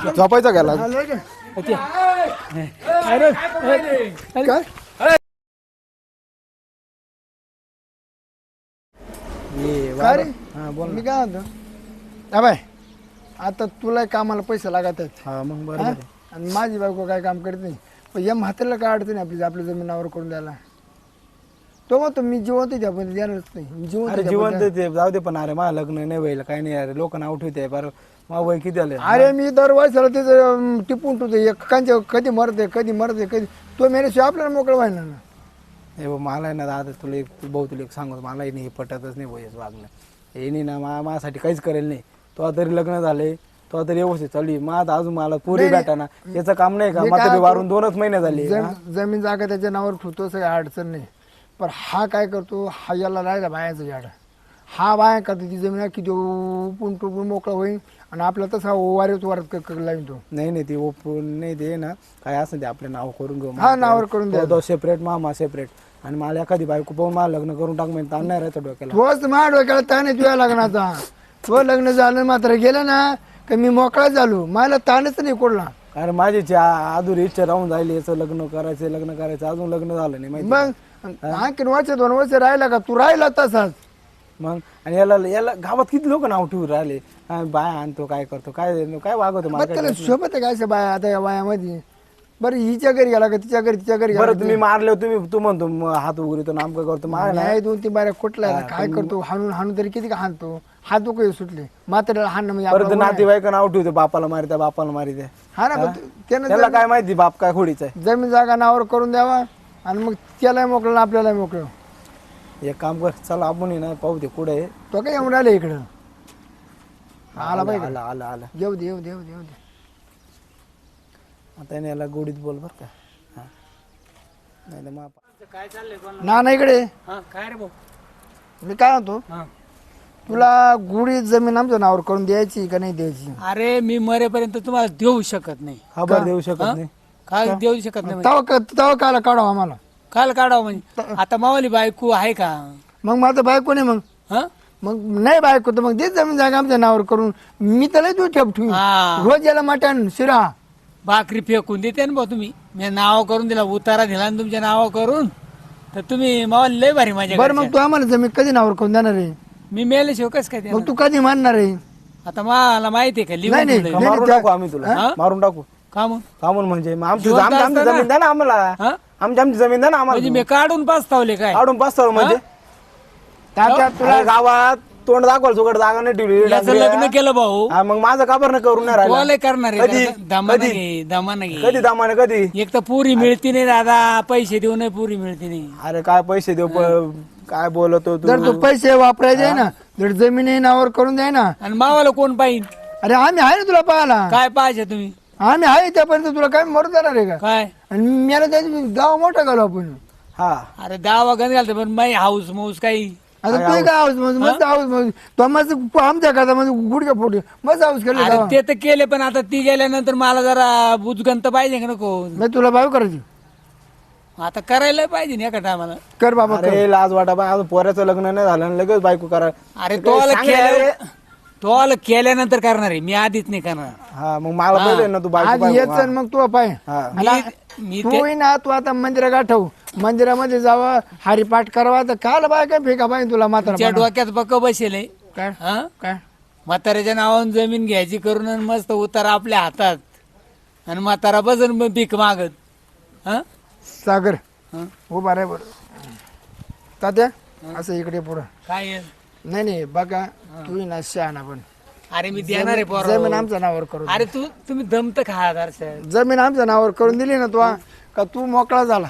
झोपायचं गेला काय काय रे? हा बोल मी काय म्हणतो हा बाय आता तुला कामाला पैसे लागत आहेत हा मग हा? बरोबर आहे. आणि माझी बायको काय काम करत नाही पण या म्हाताऱ्याला काय अडचण आहे आपल्या जमिनावर करून द्यायला तो म्हणतो मी जिवंत आहे आपण देणारच नाही मी जिवंत अरे आहे जिवंत आपण ते जाऊ दे पण अरे मला लग्न नाही व्हायला काही नाही अरे लोक नाव ठेवते बरं मग वय किती आले अरे मी दरवर्षाला त्याचं टिपून ठेवतो एकांच्या कधी मरते कधी तो मेल्याशिवाय आपल्याला मोकळं व्हायला ना हे बघ मला आहे ना दादा तुला एक भाऊ तुला एक सांगतो मला नाही हे पटतच नाही भोयच वागणं हे नाही ना माझ्यासाठी काहीच करेल नाही तो तरी लग्न झाले तो तरी व्यवस्थित चालू आहे. मग आता अजून मला पुरी भेटा ना याचं काम नाही का मी मग काय तरी करतो? वारून 2च महिने झाले जमीन जागा त्याच्या नावावर ठेवतो सगळी अडचण नाही पण हा काय करतो हा याला राहिला बायाचं झाड हा बाया करतो ती जमीन किती उपून टुपून मोकळा होईल आणि आपला तसा वारीच वारत लावीन तो नाही नाही ते ओपून नाही दे ना काय असं ते आपलं नाव करून घेऊ हा नावावर करून द्या तो सेपरेट मामा सेपरेट आणि मला एखादी बायको पाहून मला लग्न करून टाक म्हणजे ताण नाही राहायचं डोक्याला तोच माझ्या डोक्याला ताण आहे तुझ्या लग्नाचा तो लग्न झालं मात्र गेलं ना का मी मोकळा झालो मला ताणच नाही कोडला अरे माझी अधुरी इच्छा राहून जायली याचं लग्न करायचं अजून लग्न झालं नाही माहिती मग आणखीन 2 वर्ष राहिला का तू राहिला तसाच मग आणि याला गावात किती लोक नाव ठेवून राहिले बाय आणतो काय करतो काय वागवतो मला मग त्याला शोभत आहे काय बाया आता या वयामध्ये बरं हिच्या घरी गेला का तिच्या घरी बरं तुम्ही मारले तू म्हणतो हात उघडतो नामकं करतो नाही 2-3 बाऱ्या कुठला काय करतो हाणून तरी किती का हाणतो हात काही सुटले मात्र हाणणं म्हणजे परत नातेवाईक नाव ठेवतो बापाला मारित्या हा ना त्यानं त्याला काय माहिती बाप काय खोडीचा आहे जमीन जागा नावावर करून द्यावा आणि मग त्यालाही मोकळं आपल्याला मोकळं एक काम कर चला आपण ना पाहू दे कुठे आहे तो काय येऊन राहिले इकडं आला पाहिजे आला येऊ दे आता याला गोडीत बोल बर का हा नाही तर मग काय चाललंय ना इकडे काय रे भाऊ मी काय म्हणतो तुला गुढी जमीन आमच्या नावावर करून द्यायची का नाही द्यायची अरे मी मरेपर्यंत तुम्हाला देऊ शकत नाही खबर देऊ शकत नाही काय देऊ शकत नाही म्हणजे? तवा काला काढावं आम्हाला काल काढावं म्हणजे आता मावाली बायको आहे का मग माझं बायको नाही मग हं? मग नाही बायको तर मग देत जमीन जागा आमच्या नावावर करून मी त्याला तू ठेव हा. रोज याला मटण शिरा भाकरी फेकून देते ना भाऊ तुम्ही मी नाव करून दिला उतारा दिला ना तुमच्या नाव करून तर तुम्ही मावाली लय भारी माझ्या बरं मग तू आम्हाला जमीन कधी नावावर करून देणार आहे मी मेल्याशिवाय कसं काय देणार? मग तू कधी मानणार आहे आता मला माहिती आहे का लिहून नाही, ठेवलंय. मारून टाकू आम्ही तुला मारून टाकू का मग का म्हणून म्हणजे मग आमची जिवंत आमची असताना? जमीन द्या ना आम्हाला हा? आमची जमीन द्या ना म्हणजे आम्हाला मी काढून पाचतावले काय काढून पाच म्हणजे तात्या तुला अरे गावात तोंड दाखवाल सुकट जागा नाही ठेवली याचं लग्न केलं भाऊ हा, मग माझं काबर न करून नाही राहिला तुला करणार कधी? आहे दमानं घे दमानं घे कधी दामाने कधी एक तर पुरी मिळती नाही दादा पैसे देऊ नाही पुरी मिळती नाही अरे काय पैसे देऊ काय बोलतो तू जर तू पैसे वापरायचे आहे ना जर जमीन नावावर करून द्याय ना आणि मावाला कोण पाहिजे अरे आम्ही आहे ना तुला पाहायला काय पाहिजे तुम्ही आम्ही आहे त्यापर्यंत तुला काय मरू देणार आहे का काय आणि मला त्याची गाव मोठा घालू आपण हा अरे दावा गण घालतो पण माई हाऊस माऊस काही आता तू काय हाऊस मस्त हाऊस तो मस्त आमच्या करता म्हणजे गुडघ्या फोटे मस्त हाऊस केलं अरे ते तर केले पण आता ती गेल्यानंतर मला जरा बुजगंत पाहिजे का नको मी तुला भाव करायची आता करायला पाहिजे ना एका टायमाला कर बाबा कर. अरे लाज वाटा बा अजून पोऱ्याचं लग्न नाही झालं आणि लगेच बायको करा अरे तो केल्यानंतर करणार आहे मी आधीच नाही करणार हा मग मला पहिले ना तू बायको आज येच आणि मग तू पाय हा. मी तू ना तू आता मंदिरा गाठव मंदिरामध्ये जावं हरिपाठ करावा तर काल बाय काय फेका पाहिजे तुला मात्र तिच्या डोक्यात पक्क बसेल आहे. काय हा? काय म्हाताऱ्याच्या नावानं जमीन घ्यायची करून आणि मस्त उतारा आपल्या हातात आणि म्हातारा बसन भीक मागत हा सागर हा? उभा रे बरं तात्या असं इकडे पुढं काय आहे? नाही बघा तू ना शहाणा पण अरे मी देणार आहे पोरं. जमीन आमच्या नावावर करून अरे तुम्ही दमत खा दर्शन जमीन आमच्या नावावर करून दिली ना तू का तू मोकळा झाला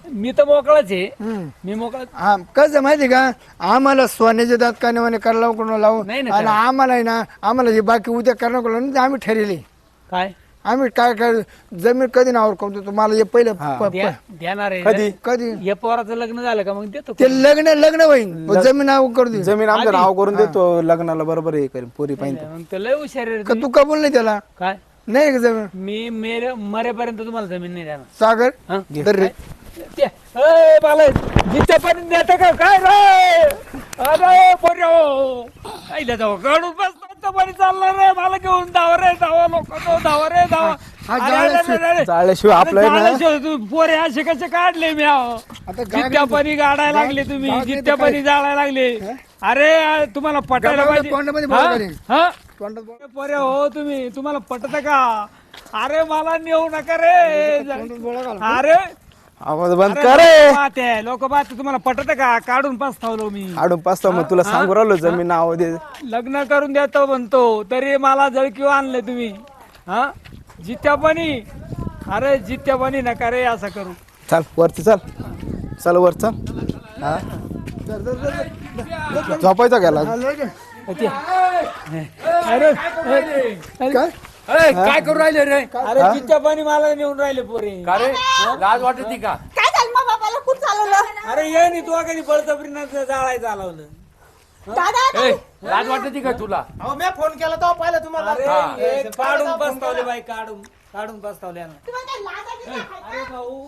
मी तर मोकळाच आहे हम्म. मी मोकळा हा कसं माहिती का आम्हाला सोन्याचे दात कानेवाने करायला कोण लावून नाही ना आणि आम्हाला आहे ना आम्हाला हे बाकी उद्या करणार कोण आम्ही ठरले काय आम्ही काय जमीन कधी नावावर करतो तुम्हाला हे पहिलं देणार आहे कधी कधी या पोराचं लग्न झालं का मग देतो ते लग्न होईल जमीन नाव करू दे जमीन आमचं नाव करून देतो लग्नाला बरोबर हे करेन पोरी पाहिजे मग तर लय हुशार आहे रे का तुम्ही. तू कबूल नाही त्याला काय नाही का जमीन मी मरेपर्यंत तुम्हाला जमीन नाही देणार सागर हा? धर रे जिथपर्यंत देते का काय रे अरे पोर्यो आईला जाऊ काढून बसतो जिथं पाणी चाललं रे मला घेऊन धावा रे धावा लोक धावा रे धावा हा अरे, अरे, अरे, अरे. जाळल्याशिवाय आपलं आहे ना- जाळल्याशिवाय तू पोरे असे कसे काढले मी अहो. आता जित्या पाणी गाडायला लागले तुम्ही गावात जित्या येतं पाणी जाळायला लागले अरे तुम्हाला पटायला गबाळलं पाहिजे तोंडामध्ये बोल हा? करेन. हा? तोंडात बोल- पोरे हो तुम्ही तुम्हाला पटत का अरे मला नेऊ नका रे तोंडात बोळा घाल. अरे आवाज बंद कर रे. लोक पाहते तुम्हाला पटत का काढून पस्तावलो मी आडून पाचता मग तुला सांगू राहिलो जमीन नाव दे. लग्न करून देतो म्हणतो तरी मला जळकीव आणले तुम्ही हा जित्या पाणी अरे जित्या पाणी नका रे असं करू चल वरती चल चल वर चल हा झोपायचा गेला हा, लय गे. अरे काय काय करू राहिले रे अरे जित्या पाणी मला नेऊन राहिले पोरे का रे लाज वाटत का काय झालं मग बाबाला खूप चालवलं अरे ये नी तू कधी बळजबरीनं जाळायचं चालवलं दादा ए, लाज वाटत का तुला मी फोन केला तो पाहिलं तुम्हाला अरे हे काढून पस्तावले बाई काढून पस्तावले ना. तुम्हाला काय लाज आहे का? अरे भाऊ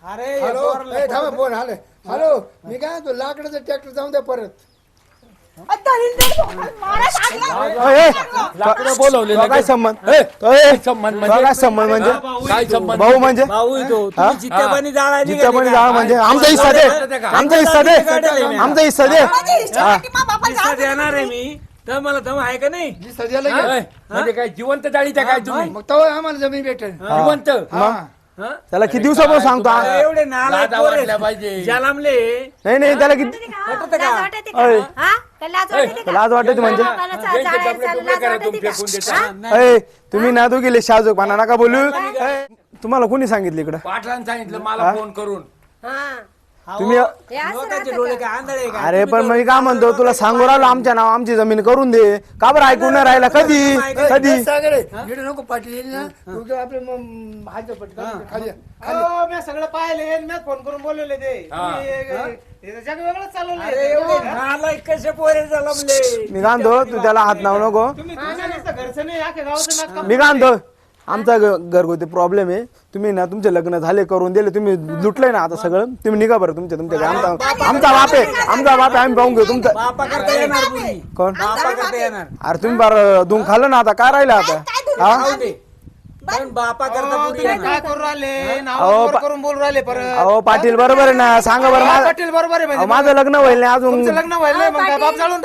अरे हे हॅलो पोराला- ए, थांबा फोन आले हॅलो मी काय तो लाकडाचं ट्रॅक्टर जाऊन द्या परत मारत आणलं. लाकडं बोलवले काय लगेच. संबंध ए, तो ए, संबंध तो म्हणजे काय संबंध म्हणजे काय संबंध भाऊ म्हणजे भाऊ येतो तुम्ही जित्या पाणी जाळायला जिथं पण निघाले जाळ का? म्हणजे आमचा हिस्सा दे आमचा हिस्सा दे आमचा हिस्सा दे माझ्या इष्टासाठी मग बाबाला हिस्सा जाऊ दे. देणार आहे मी तर मला दम आहे का नाही जी सध्याला हा? घे. म्हणजे काय जिवंत जाळीच्या काय तुम्ही मग तेव्हा आम्हाला जमीन भेटेल जिवंत हा हा? त्याला किती दिवसापासून सांगतो अरे एवढे नालायक लाजा पोरं वाटल्या पाहिजे. जलामले नाही नाही त्याला किती पटत का अय, लाज वाटते का? लाज वाटते म्हणजे यांचे डबले डुबले करा तुम्ही फेकून देता अय, तुम्ही ना तू गेले शाजूकपणा नका बोलू अय, तुम्हाला कोणी सांगितलं इकडं पाटलांनी सांगितलं मला फोन करून तुम्ही लोकांचे डोळे काय आंधळे आहे का? अरे पण मी काय म्हणतो तुला सांगू राहिलो आमच्या नाव आमची जमीन करून दे का बरं ऐकून नाही राहिला कधी कधी सागर इकडे नको पाटील येईल ना तू काय आपले मग हात पटका खाली मी सगळं पाहिले मी फोन करून बोलवले ते जग वेगळंच चालवलं अरे एवढे नालायक कसे पोरे जलमले मी गांधो तू त्याला हात लावू नको मी गांधो आमचा घरगुती प्रॉब्लेम आहे तुम्ही ना तुमचे लग्न झाले करून दिले तुम्ही लुटलंय ना आता सगळं तुम्ही निघा बरं तुमच्या आमचा बाप आहे आम्ही पाहून घेऊ तुमचं बापा करता येणार पुरी कोण बापा करता येणार अरे तुम्ही बरं धुवून खाल्लं ना आता काय राहिलं आता हा खाऊ दे पण बापा करता पुरी येणार करून राहिले अहो पाटील बरोबर आहे ना सांगा बरं पाटील बरोबर आहे माझं लग्न होईल नाही अजून लग्न व्हायला मग काय बाप जाळून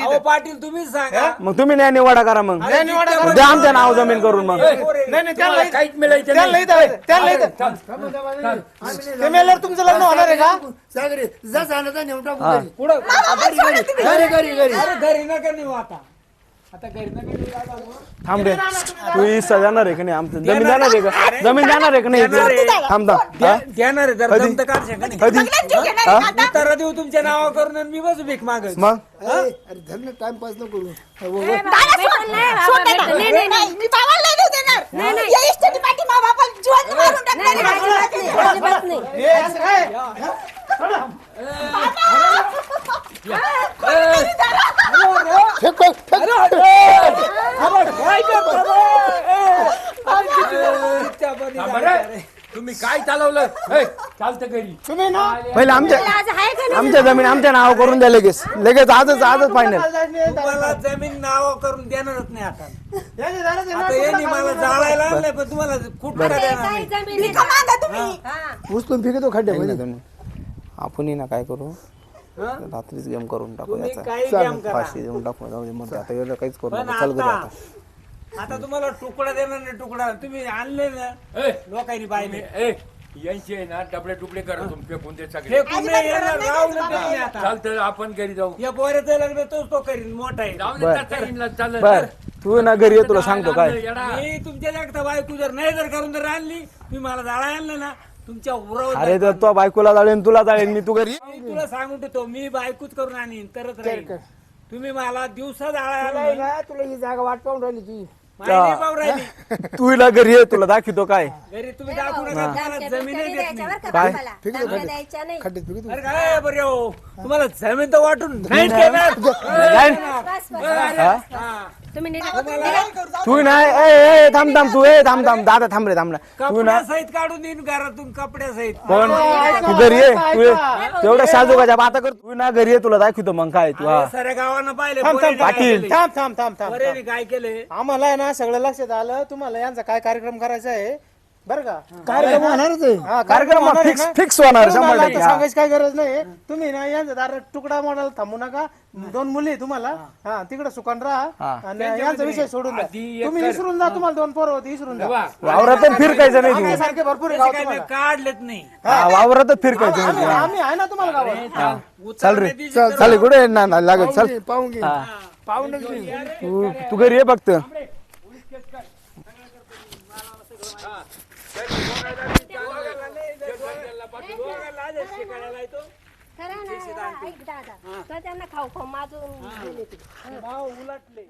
अहो पाटील तुम्हीच सांगा मग तुम्ही न्याय निवाडा करा मग द्या आमच्या नाव जमीन करून मग तुम्हाला काहीच मिळायचं नाही. तुमचं लग्न होणार आहे का सागर जा जाण्याचा नेऊन टाकू घरी. पुढं घरी घरी घरी अरे घरी नका नेऊ आता घरी नका नेऊ दादा. थांब रे तू हिस्सा जाणार आहे का नाही आमचं जमीन जाणार आहे का जमीन जाणार आहे का नाही थांब थांब हा? देणार आहे जर कधी? दम तर काढ शका नाही कधी जीव घेणार आहे का आता? तर देऊ तुमच्या नावा करून आणि मी बसू भीक मागत मग अरे धरण टाइमपास नको करू दादा सोड त्याला. नाही, मी बाबाला नाही देऊ देणार. या इष्टाची पाठी मा बापाला जिवंत मारून टाकणार आहे. Fake, fake, fake. थांबा रे. तुम्ही काय चालवलं ए, चालतं घरी पहिले आमच्या जमीन आमच्या नाव करून द्या लगेच लगेच आजच फायनल तुम्हाला जमीन नाव करून देणारच नाही आता यांनी मला जाळायला आणलंय पण तुम्हाला कुठं का देणार नाही भिका मागा तुम्ही. उचलून फेकतो खड्ड्यामध्ये आपण ना काय करू रात्रीच गेम करून टाकू तुम्ही याचा काही काम करा फाशी देऊन टाकू जाऊ दे मग आता एवढं काहीच करू पण नका चल घरी आता आता आता तुम्हाला तुकडा देणार नाही तुकडा तुम्ही आणले ना ए, लोकांनी पाहिले ए, यांचे आहे ना डबडे टुकडे करा तुम्ही फेकून दे सगळे फेकून नाही येणार, राहू नका तुम्ही आता चालतं आपण घरी जाऊ या पोऱ्याचं लग्न तोच तो करीन मोठा आहे जाऊ दे त्या ताईंना, चालेल. बर तू ना घरी ये तुला सांगतो काय येडा. मी तुमच्या जागता बायको जर नाही जर करून जर आणली मी मला जाळा आणलं ना तुमच्या उरावर अरे तर तो बायकोला जाळेन तुला जाळेन मी तू घरी मी तुला सांगून देतो मी बायकोच करून आणीन तरच राहील तुम्ही मला दिवसा जाळा आणला तुला ही जागा वाट पाहून राहिली तुझी माहिती पाहू राहिली तू हिला घरी ये तुला दाखवतो काय घरी तुम्ही दाखवू नका तुम्हाला जमीनही देत नाही काय खड्ड्यात फेकतो अरे काय बरे हो तुम्हाला जमीन तर वाटून नाही देणार. जाईन. हा. तुम्ही निघा. तू नाही ए थांब तू थांब दादा थांब रे थांब ना तू ना कपड्यासहित काढून देईन घरातून कपड्यासहित. पण तू घरी ये तू ये तेवढ्या साजूकाच्या बाता कर तू ना घरी ये तुला दाखवतो मग काय तू हा साऱ्या गावानं पाहिले पाटील पोरेने काय केले. आम्हाला आहे ना सगळं लक्षात आलं तुम्हाला यांचा काय कार्यक्रम करायचा आहे बरं का कार्यक्रम होणारच आहे. हा, कार्यक्रम होणार आहे ना? फिक्स होणार तुम्हाला 100% आता हा. सांगायची काय गरज नाही तुम्ही ना यांचा दार तुकडा मोडायला थांबू नका. 2 मुली आहे तुम्हाला हा तिकडे सुकान राहा आणि यांचा विषय सोडून द्या. आधी तुम्ही विसरून जा तुम्हाला 2 पोरं होती विसरून जा. वावरातच फिरकायचं नाही आम्ही तू सारखे भरपूर आहे गावात काय तुम्हाला. काढलेत नाही. हा, वावरातच फिरकायचं नाही तू. आम्ही आहे ना तुम्हाला गावात. चल रे चल कुठे ना लागत चल पाहून घे हा. पाहूनच घे. तू घरी ये फक्त खरं ना, ऐक दादा. तर त्यांना खाऊ खाऊ माझून गेले ते. उलटले